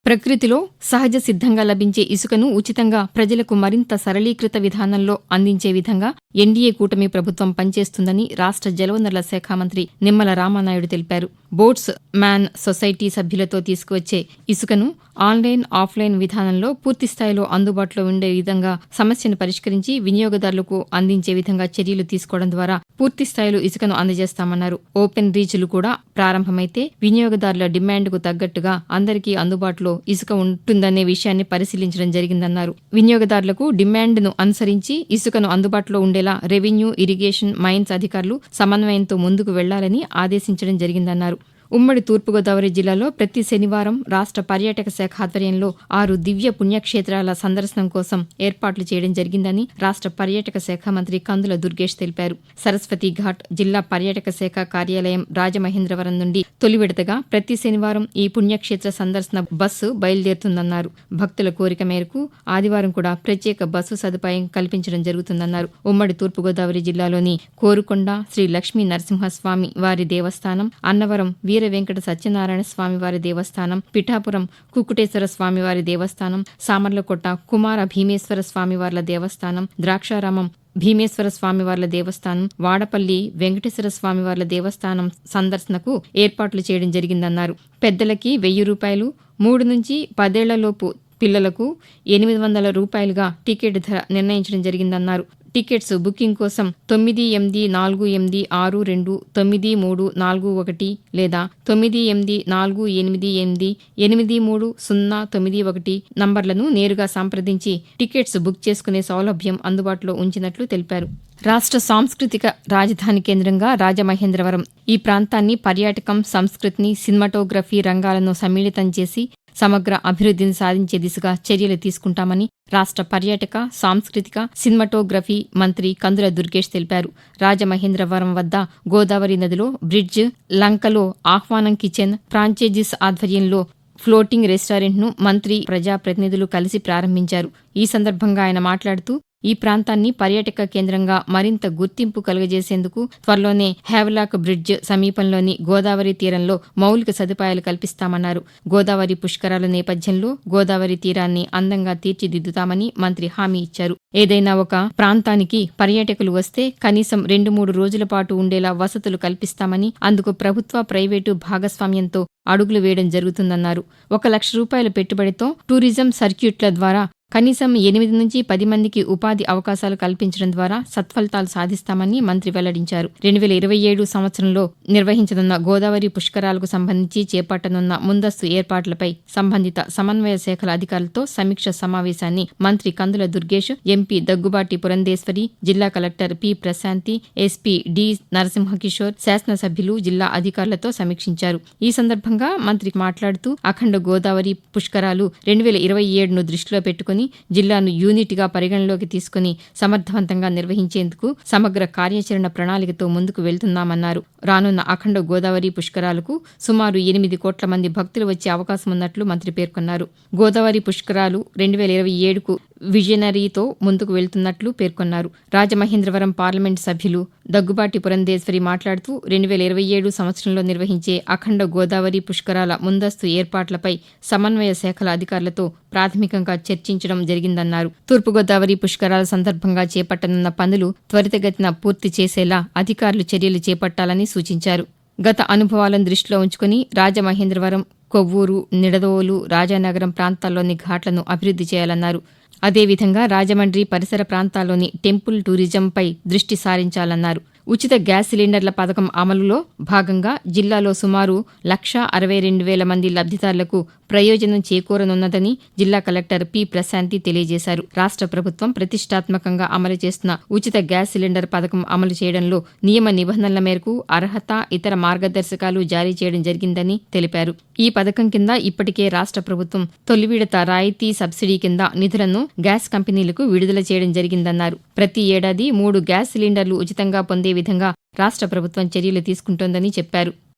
ప్రకృతిలో సహజ సిద్ధంగా లభించే ఇసుకను ఉచితంగా ప్రజలకు మరింత సరళీకృత విధానంలో అందించే విధంగా ఎన్డీఏ కూటమి ప్రభుత్వం పనిచేస్తుందని రాష్ట్ర జలవనరుల శాఖ మంత్రి నిమ్మల రామానాయుడు తెలిపారు. బోట్స్ మ్యాన్ సొసైటీ సభ్యులతో తీసుకువచ్చే ఇసుకను ఆన్లైన్, ఆఫ్లైన్ విధానంలో పూర్తిస్థాయిలో అందుబాటులో ఉండే విధంగా సమస్యను పరిష్కరించి వినియోగదారులకు అందించే విధంగా చర్యలు తీసుకోవడం ద్వారా పూర్తిస్థాయిలో ఇసుకను అందజేస్తామన్నారు. ఓపెన్ రీచ్లు కూడా ప్రారంభమైతే వినియోగదారుల డిమాండ్కు తగ్గట్టుగా అందరికీ అందుబాటులో ఇసుక ఉంటుందనే విషయాన్ని పరిశీలించడం జరిగిందన్నారు. వినియోగదారులకు డిమాండ్ను అనుసరించి ఇసుకను అందుబాటులో ఉండేలా రెవెన్యూ, ఇరిగేషన్, మైన్స్ అధికారులు సమన్వయంతో ముందుకు వెళ్లాలని ఆదేశించడం జరిగిందన్నారు. ఉమ్మడి తూర్పుగోదావరి జిల్లాలో ప్రతి శనివారం రాష్ట్ర పర్యాటక శాఖ ఆధ్వర్యంలో 6 దివ్య పుణ్యక్షేత్రాల సందర్శనం కోసం ఏర్పాట్లు చేయడం జరిగిందని రాష్ట్ర పర్యాటక శాఖ మంత్రి కందుల దుర్గేష్ తెలిపారు. సరస్వతి ఘాట్ జిల్లా పర్యాటక శాఖ కార్యాలయం రాజమహేంద్రవరం నుండి తొలి విడతగా ప్రతి శనివారం ఈ పుణ్యక్షేత్ర సందర్శన బస్సు బయలుదేరుతుందన్నారు. భక్తుల కోరిక మేరకు ఆదివారం కూడా ప్రత్యేక బస్సు సదుపాయం కల్పించడం జరుగుతుందన్నారు. ఉమ్మడి తూర్పుగోదావరి జిల్లాలోని కోరుకొండ శ్రీ లక్ష్మీ నరసింహస్వామి వారి దేవస్థానం, అన్నవరం వీర వెంకట సత్యనారాయణ స్వామివారి దేవస్థానం, పిఠాపురం కుక్కుటేశ్వర స్వామివారి దేవస్థానం, సామర్లకోట కుమార భీమేశ్వర స్వామివార్ల దేవస్థానం, ద్రాక్షారామం భీమేశ్వర స్వామివార్ల దేవస్థానం, వాడపల్లి వెంకటేశ్వర స్వామివార్ల దేవస్థానం సందర్శనకు ఏర్పాట్లు చేయడం జరిగిందన్నారు. పెద్దలకి ₹1000, 3 నుంచి 10 ఏళ్లలోపు పిల్లలకు ₹800గా టికెట్ ధర నిర్ణయించడం జరిగిందన్నారు. టికెట్స్ బుకింగ్ కోసం 9848629341 లేదా 9848883091 నంబర్లను నేరుగా సంప్రదించి టికెట్స్ బుక్ చేసుకునే సౌలభ్యం అందుబాటులో ఉంచినట్లు తెలిపారు. రాష్ట్ర సాంస్కృతిక రాజధాని కేంద్రంగా రాజమహేంద్రవరం ఈ ప్రాంతాన్ని పర్యాటకం, సంస్కృతిని, సినిమాటోగ్రఫీ రంగాలను సమ్మిళితం చేసి సమగ్ర అభివృద్ధిని సాధించే దిశగా చర్యలు తీసుకుంటామని రాష్ట్ర పర్యాటక, సాంస్కృతిక, సినిమాటోగ్రఫీ మంత్రి కందుల దుర్గేష్ తెలిపారు. రాజమహేంద్రవరం వద్ద గోదావరి నదిలో బ్రిడ్జ్, లంకలో ఆహ్వానం కిచెన్ ఫ్రాంచైజీస్ ఆధ్వర్యంలో ఫ్లోటింగ్ రెస్టారెంట్ను మంత్రి, ప్రజాప్రతినిధులు కలిసి ప్రారంభించారు. ఈ సందర్భంగా ఆయన మాట్లాడుతూ ఈ ప్రాంతాన్ని పర్యాటక కేంద్రంగా మరింత గుర్తింపు కలుగజేసేందుకు త్వరలోనే హేవలాక్ బ్రిడ్జ్ సమీపంలోని గోదావరి తీరంలో మౌలిక సదుపాయాలు కల్పిస్తామన్నారు. గోదావరి పుష్కరాల నేపథ్యంలో గోదావరి తీరాన్ని అందంగా తీర్చిదిద్దుతామని మంత్రి హామీ ఇచ్చారు. ఏదైనా ఒక ప్రాంతానికి పర్యాటకులు వస్తే కనీసం 2-3 రోజుల పాటు ఉండేలా వసతులు కల్పిస్తామని, అందుకు ప్రభుత్వ, ప్రైవేటు భాగస్వామ్యంతో అడుగులు వేయడం జరుగుతుందన్నారు. ₹1,00,000 పెట్టుబడితో టూరిజం సర్క్యూట్ల ద్వారా కనీసం 8 నుంచి 10 మందికి ఉపాధి అవకాశాలు కల్పించడం ద్వారా సత్ఫలితాలు సాధిస్తామని మంత్రి వెల్లడించారు. 2027 సంవత్సరంలో నిర్వహించనున్న గోదావరి పుష్కరాలకు సంబంధించి చేపట్టనున్న ముందస్తు ఏర్పాట్లపై సంబంధిత సమన్వయ శాఖల అధికారులతో సమీక్ష సమావేశాన్ని మంత్రి కందుల దుర్గేష్, ఎంపీ దగ్గుబాటి పురంధేశ్వరి, జిల్లా collector P. Prashanti, SP D. Narasimhakishore, శాసనసభ్యులు, జిల్లా అధికారులతో సమీక్షించారు. ఈ సందర్భంగా మంత్రి మాట్లాడుతూ అఖండ గోదావరి పుష్కరాలు 2027ను దృష్టిలో పెట్టుకుని జిల్లాను యూనిట్గా పరిగణలోకి తీసుకుని సమర్థవంతంగా నిర్వహించేందుకు సమగ్ర కార్యాచరణ ప్రణాళికతో ముందుకు వెళ్తున్నామన్నారు. రానున్న అఖండ గోదావరి పుష్కరాలకు సుమారు 8 కోట్ల మంది భక్తులు వచ్చే అవకాశం ఉన్నట్లు మంత్రి పేర్కొన్నారు. గోదావరి పుష్కరాలు 2027కు విజనరీతో ముందుకు వెళ్తున్నట్లు పేర్కొన్నారు. రాజమహేంద్రవరం పార్లమెంటు సభ్యులు దగ్గుబాటి పురంధేశ్వరి మాట్లాడుతూ 2027 సంవత్సరంలో నిర్వహించే అఖండ గోదావరి పుష్కరాల ముందస్తు ఏర్పాట్లపై సమన్వయ శాఖల అధికారులతో ప్రాథమికంగా చర్చించడం జరిగిందన్నారు. తూర్పుగోదావరి పుష్కరాల సందర్భంగా చేపట్టనున్న పనులు త్వరితగతిన పూర్తి చేసేలా అధికారులు చర్యలు చేపట్టాలని సూచించారు. గత అనుభవాలను దృష్టిలో ఉంచుకుని రాజమహేంద్రవరం, కొవ్వూరు, నిడదవోలు, రాజానగరం ప్రాంతాల్లోని ఘాట్లను అభివృద్ధి చేయాలన్నారు. అదేవిధంగా రాజమండ్రి పరిసర ప్రాంతాల్లోని టెంపుల్ టూరిజంపై దృష్టి సారించాలన్నారు. ఉచిత గ్యాస్ సిలిండర్ల పథకం అమలులో భాగంగా జిల్లాలో సుమారు 1,62,000 మంది లబ్ధిదారులకు ప్రయోజనం చేకూరనున్నదని జిల్లా కలెక్టర్ పి. ప్రశాంతి తెలియజేశారు. రాష్ట్ర ప్రభుత్వం ప్రతిష్టాత్మకంగా అమలు చేస్తున్న ఉచిత గ్యాస్ సిలిండర్ పథకం అమలు చేయడంలో నియమ నిబంధనల మేరకు అర్హత, ఇతర మార్గదర్శకాలు జారీ చేయడం జరిగిందని తెలిపారు. ఈ పథకం కింద ఇప్పటికే రాష్ట్ర ప్రభుత్వం తొలి విడత రాయితీ సబ్సిడీ కింద నిధులను గ్యాస్ కంపెనీలకు విడుదల చేయడం జరిగిందన్నారు. ప్రతి ఏడాది 3 గ్యాస్ సిలిండర్లు ఉచితంగా పొందే విధంగా రాష్ట్ర ప్రభుత్వం చర్యలు తీసుకుంటోందని చెప్పారు.